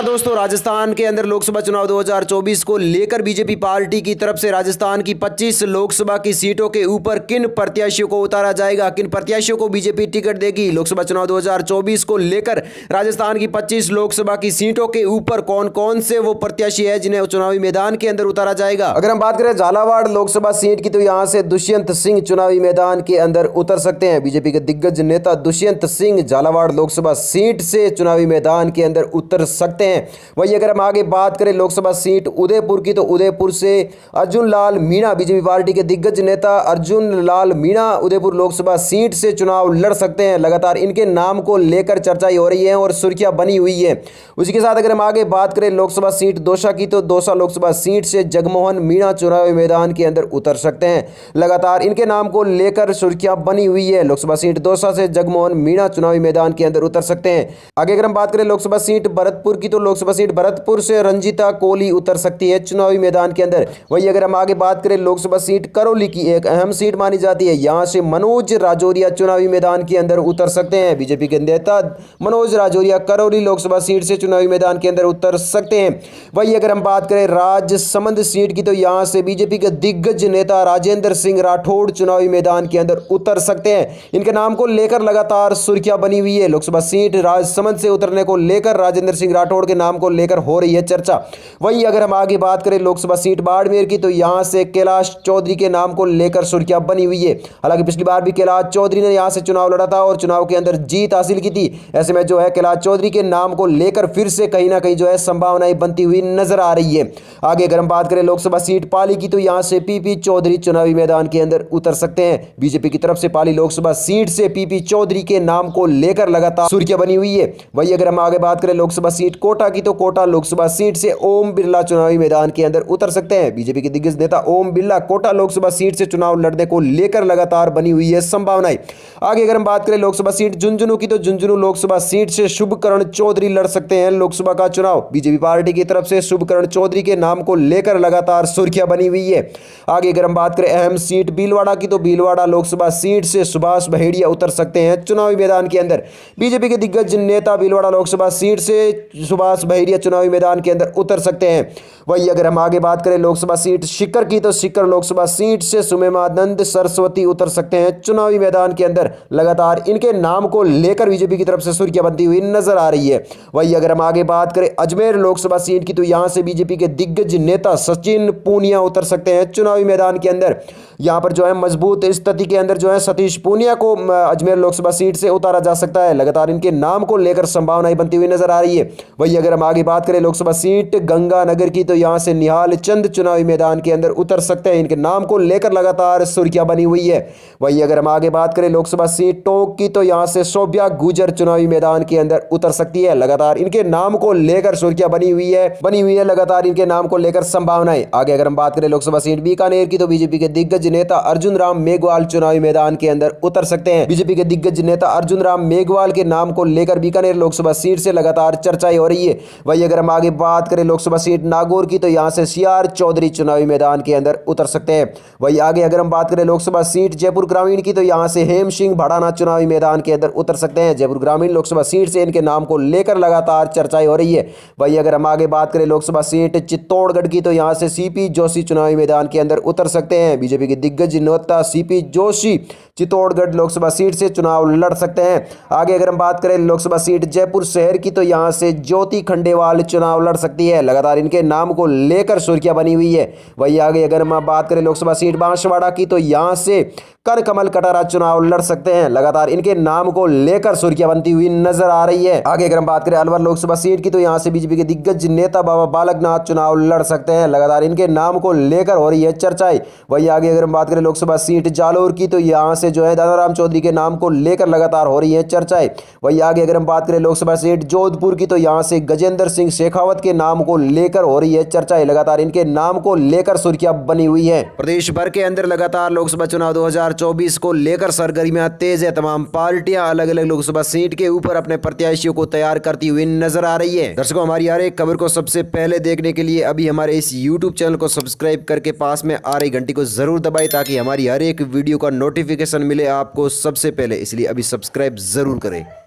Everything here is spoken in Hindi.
नमस्कार दोस्तों, राजस्थान के अंदर लोकसभा चुनाव 2024 को लेकर बीजेपी पार्टी की तरफ से राजस्थान की 25 लोकसभा की सीटों के ऊपर किन प्रत्याशियों को उतारा जाएगा, किन प्रत्याशियों को बीजेपी टिकट देगी। लोकसभा चुनाव 2024 को लेकर राजस्थान की 25 लोकसभा की सीटों के ऊपर कौन कौन से वो प्रत्याशी है जिन्हें चुनावी मैदान के अंदर उतारा जाएगा। अगर हम बात करें झालावाड़ लोकसभा सीट की, तो यहां से दुष्यंत सिंह चुनावी मैदान के अंदर उतर सकते हैं। बीजेपी के दिग्गज नेता दुष्यंत सिंह झालावाड़ लोकसभा सीट से चुनावी मैदान के अंदर उतर सकते हैं। वहीं अगर हम आगे बात करें लोकसभा सीट उदयपुर की, तो उदयपुर से अर्जुन लाल मीणा, बीजेपी पार्टी के दिग्गज नेता अर्जुन लाल मीणा उदयपुर लोकसभा सीट से चुनाव लड़ सकते हैं। लगातार इनके नाम को लेकर चर्चाएं हो रही है और सुर्खियां बनी हुई है। उसी के साथ अगर हम आगे बात करें लोकसभा सीट दौसा की, तो दौसा लोकसभा सीट से जगमोहन मीणा चुनावी मैदान के अंदर उतर सकते हैं। लगातार इनके नाम को लेकर सुर्खियां बनी हुई है। लोकसभा सीट दौसा से जगमोहन मीणा चुनावी मैदान के अंदर उतर सकते हैं। आगे अगर हम बात करें लोकसभा सीट भरतपुर की, तो लोकसभा सीट भरतपुर से रंजीता कोहली उतर सकती है चुनावी मैदान के अंदर। वहीं अगर हम आगे बात करें लोकसभा सीट करौली की, एक अहम सीट मानी जाती है, यहां से मनोज राजौरिया चुनावी मैदान के अंदर उतर सकते हैं। बीजेपी के नेता मनोज राजौरिया करौली लोकसभा सीट से चुनावी मैदान के अंदर उतर सकते हैं। वहीं अगर हम बात करें राजसमंद सीट की, तो यहां से बीजेपी के दिग्गज नेता राजेंद्र सिंह राठौड़ चुनावी मैदान के अंदर उतर सकते हैं। इनके नाम को लेकर लगातार सुर्खियां बनी हुई है। लोकसभा सीट राजसमंद से उतरने को लेकर राजेंद्र सिंह राठौड़ के नाम को लेकर हो रही है चर्चा। वहीं अगर हम आगे बात करें लोकसभा सीट बाड़मेर की, तो यहां से कैलाश चौधरी के नाम को लेकर सुर्खियां बनी हुई है। हालांकि पिछली बार भी कैलाश चौधरी ने यहां से चुनाव लड़ा था और चुनाव के अंदर जीत हासिल की थी। ऐसे में जो है कैलाश चौधरी के नाम को लेकर फिर से कहीं ना कहीं जो है संभावनाएं बनती हुई नजर आ रही है। आगे अगर हम बात करें लोकसभा सीट पाली की, तो यहां से पीपी चौधरी चुनावी मैदान के अंदर उतर सकते हैं। बीजेपी की तरफ से पाली लोकसभा सीट से पीपी चौधरी के नाम को लेकर लगातार सुर्खियां बनी हुई है। वहीं अगर हम आगे बात करें लोकसभा सीट कोटा की, तो कोटा लोकसभा सीट से ओम बिरला चुनावी मैदान के अंदर उतर सकते हैं। बीजेपी के दिग्गज नेता ओम बिरला कोटा लोकसभा सीट से चुनाव लड़ने को लेकर लगातार बनी हुई है संभावनाएं। आगे अगर हम बात करें लोकसभा सीट झुंझुनू की, तो झुंझुनू लोकसभा सीट से शुभकरण चौधरी लड़ सकते हैं लोकसभा का चुनाव। बीजेपी पार्टी की तरफ से शुभकरण चौधरी के नाम को लेकर लगातार सुर्खियां बनी हुई है। आगे अगर हम बात करें अहम सीट भीलवाड़ा की, तो भीलवाड़ा लोकसभा सीट से सुभाष बहेड़िया उतर सकते हैं चुनावी मैदान के अंदर। बीजेपी के दिग्गज नेता भीलवाड़ा लोकसभा सीट से सुभाष बहेड़िया चुनावी मैदान के अंदर उतर सकते हैं। वहीं अगर हम आगे बात करें लोकसभा सीट शिकर की, तो शिकर लोकसभा सीट से सुमेमानंद सरस्वती उतर सकते हैं चुनावी मैदान के अंदर। लगातार इनके नाम को लेकर बीजेपी की तरफ से सुर्खियां बनती हुई नजर आ रही है। वहीं अगर हम आगे बात करें अजमेर लोकसभा सीट की, तो यहां से बीजेपी के दिग्गज नेता सचिन पूनिया उतर सकते हैं चुनावी मैदान के अंदर। यहां पर जो है मजबूत स्थिति के अंदर जो है सतीश पूनिया को अजमेर लोकसभा सीट से उतारा जा सकता है। लगातार इनके नाम को लेकर संभावनाएं बनती हुई नजर आ रही है। वहीं अगर हम आगे बात करें लोकसभा सीट गंगानगर की, तो यहां से निहाल चंद चुनावी मैदान के अंदर उतर सकते हैं। इनके नाम को लेकर लगातार सुर्खियां बनी हुई है। वहीं अगर हम आगे बात करें लोकसभा सीट टोंक की, तो यहां से शोभ्या गुजर चुनावी मैदान के अंदर उतर सकती है। लगातार इनके नाम को लेकर सुर्खियां बनी हुई है लगातार इनके नाम को लेकर संभावनाएं। आगे अगर हम बात करें लोकसभा सीट बीकानेर की, तो बीजेपी के दिग्गज नेता अर्जुन राम मेघवाल चुनावी मैदान के अंदर उतर सकते हैं। बीजेपी के दिग्गज नेता अर्जुन राम मेघवाल के नाम को लेकर बीकानेर लोकसभा सीट से लगातार चर्चाएं हो रही है। वहीं अगर हम आगे बात करें लोकसभा सीट नागौर की, तो यहां से सीआर चौधरी चुनावी मैदान के अंदर उतर सकते हैं। वहीं आगे अगर हम बात करें लोकसभा सीट जयपुर ग्रामीण की, तो यहां से हेम सिंह भड़ाना चुनावी मैदान के अंदर उतर सकते हैं। जयपुर ग्रामीण लोकसभा सीट से इनके नाम को लेकर लगातार चर्चाएं हो रही है। वहीं अगर हम आगे बात करें लोकसभा सीट चित्तौड़गढ़ की, तो यहां से सीपी जोशी चुनावी मैदान के अंदर उतर सकते हैं। बीजेपी के दिग्गज नेता सीपी जोशी चित्तौड़गढ़ लोकसभा सीट से चुनाव लड़ सकते हैं। आगे अगर हम बात करें लोकसभा सीट जयपुर शहर की, तो यहां से ज्योति खंडेवाल चुनाव लड़ सकती है। लगातार इनके नाम को लेकर सुर्खियां बनी हुई है। वहीं आगे अगर हम बात करें लोकसभा सीट बांसवाड़ा की, तो यहां से कर कमल कटारा चुनाव लड़ सकते हैं। लगातार इनके नाम को लेकर सुर्खियां बनती हुई नजर आ रही है। आगे अगर हम बात करें अलवर लोकसभा सीट की, तो यहां से बीजेपी के दिग्गज नेता बाबा बालकनाथ चुनाव लड़ सकते हैं। लगातार इनके नाम को लेकर हो रही है चर्चाएं। वहीं आगे अगर हम बात करें लोकसभा सीट जालौर की, तो यहां से जो है दादाराम चौधरी के नाम को लेकर लगातार हो रही है चर्चाएं। वहीं आगे अगर हम बात करें लोकसभा सीट जोधपुर की, तो यहां से गजेंद्र सिंह शेखावत के नाम को लेकर हो रही है चर्चाएं। लगातार इनके नाम को लेकर सुर्खियां बनी हुई है। प्रदेश भर के अंदर लगातार लोकसभा चुनाव 2024 को लेकर सरगर्मियां तेज है। तमाम पार्टियां अलग अलग लोकसभा सीट के ऊपर अपने प्रत्याशियों को तैयार करती हुई नजर आ रही है। दर्शकों, हमारी हर एक खबर को सबसे पहले देखने के लिए अभी हमारे इस YouTube चैनल को सब्सक्राइब करके पास में आ रही घंटी को जरूर दबाएं, ताकि हमारी हर एक वीडियो का नोटिफिकेशन मिले आपको सबसे पहले। इसलिए अभी सब्सक्राइब जरूर करें।